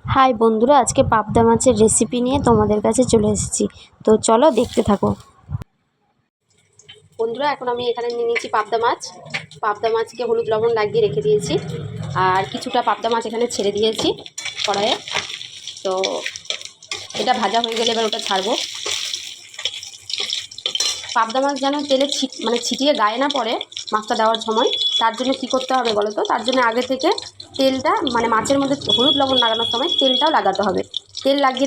High বন্ধুরা, আজকে পাবদা মাছের রেসিপি নিয়ে তোমাদের কাছে চলে এসেছি। তো চলো দেখতে থাকো। বন্ধুরা, এখন আমি এখানে নিয়ে নিয়েছি পাবদা মাছ। পাবদা মাছকে হলুদ লবণ লাগিয়ে রেখে দিয়েছি, আর কিছুটা পাবদা মাছ এখানে ছেড়ে দিয়েছি কড়াইয়ে। তো এটা ভাজা হয়ে গেলে এবার ওটা ছাড়বো। পাবদা মাছ যেন তেলে ছিটিয়ে গায়ে না পড়ে মাছটা দেওয়ার সময়, তার জন্য কী করতে হবে বলো তো? তার জন্য আগে থেকে তেলটা মাছের মধ্যে হলুদ লবণ লাগানোর সময় তেলটাও লাগাতে হবে। তেল লাগিয়ে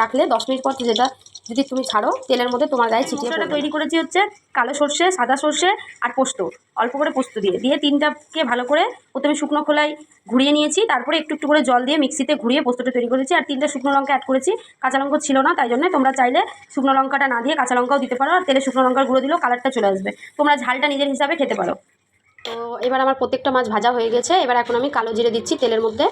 রাখলে 10 মিনিট পর যেটা যদি তুমি ছাড়ো, তেলের মধ্যে তোমার গায়ে ছিটিয়ে পড়বে। তৈরি করেছি হচ্ছে কালো সর্ষে, সাদা সর্ষে আর পোস্ত, অল্প করে পোস্ত দিয়ে তিনটাকে ভালো করে প্রথমে শুকনো খোলায় ঘুরিয়ে নিয়েছি, তারপরে একটু একটু করে জল দিয়ে মিক্সিতে ঘুরিয়ে পোস্তটা তৈরি করেছি। আর 3টে শুকনো লঙ্কা অ্যাড করেছি, কাঁচা লঙ্কা ছিল না, তাই জন্য তোমরা চাইলে শুকনো লঙ্কাটা না দিয়ে কাঁচা লঙ্কাও দিতে পারো, আর তেলে শুকনো লঙ্কার গুঁড়ো দিলেও কালারটা চলে আসবে। তোমরা ঝালটা নিজের হিসাবে খেতে পারো। তো এবার আমার প্রত্যেকটা মাছ ভাজা হয়ে গেছে। এবার এখন আমি কালো জিরে দিচ্ছি তেলের মধ্যে।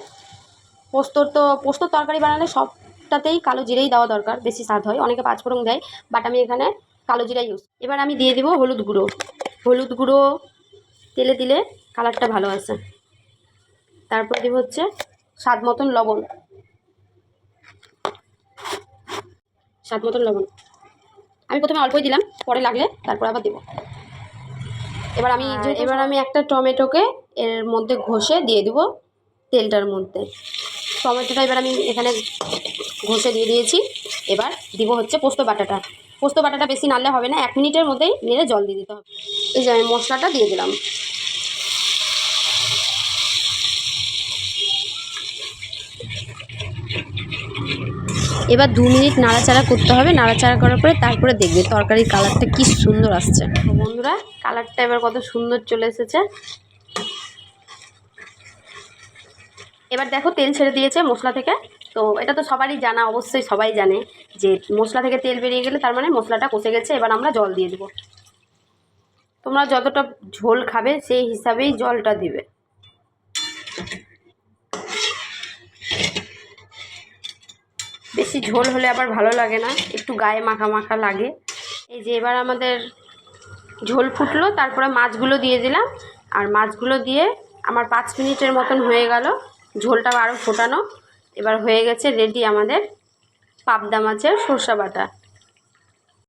পোস্তর তরকারি বানালে সবটাতেই কালো জিরেই দেওয়া দরকার, বেশি স্বাদ হয়। অনেকে পাঁচফোড়ন দেয়, বাট আমি এখানে কালো জিরা ইউজ। এবার আমি দিয়ে দিব হলুদ গুঁড়ো। তেলে দিলে কালারটা ভালো আসে। তারপর দিব হচ্ছে স্বাদ মতন লবণ। আমি প্রথমে অল্পই দিলাম, পরে লাগলে তারপর আবার দেবো। এবার আমি একটা টমেটোকে এর মধ্যে ঘষে দিয়ে দিব তেলটার মধ্যে। টমেটোটা এবার আমি এখানে ঘষে দিয়ে দিয়েছি। এবার দিব হচ্ছে পোস্ত বাটাটা বেশি নাড়লে হবে না, 1 মিনিটের মধ্যেই নেড়ে জল দিয়ে দিতে হবে। এই যে আমি মশলাটা দিয়ে দিলাম। এবার 2 মিনিট নাড়াচাড়া করতে হবে। নাড়াচাড়া করার পরে তারপরে দেখবে তরকারির কালারটা কি সুন্দর আসছে। বন্ধুরা, কালারটা এবার কত সুন্দর চলে এসেছে। এবার দেখো তেল ছেড়ে দিয়েছে মশলা থেকে। তো এটা তো সবারই জানা, অবশ্যই সবাই জানে যে মশলা থেকে তেল বেরিয়ে গেলে তার মানে মশলাটা কষে গেছে। এবার আমরা জল দিয়ে দেবো। তোমরা যতটা ঝোল খাবে সেই হিসাবেই জলটা দিবে। বেশি ঝোল হলে আবার ভালো লাগে না, একটু গায়ে মাখা মাখা লাগে। এই যে এবার আমাদের ঝোল ফুটলো, তারপরে মাছগুলো দিয়ে দিলাম। আর মাছগুলো দিয়ে আমার 5 মিনিটের মতন হয়ে গেল। ঝোলটা আরও ফোটানো। এবার হয়ে গেছে রেডি আমাদের পাবদা মাছের সর্ষে বাটা।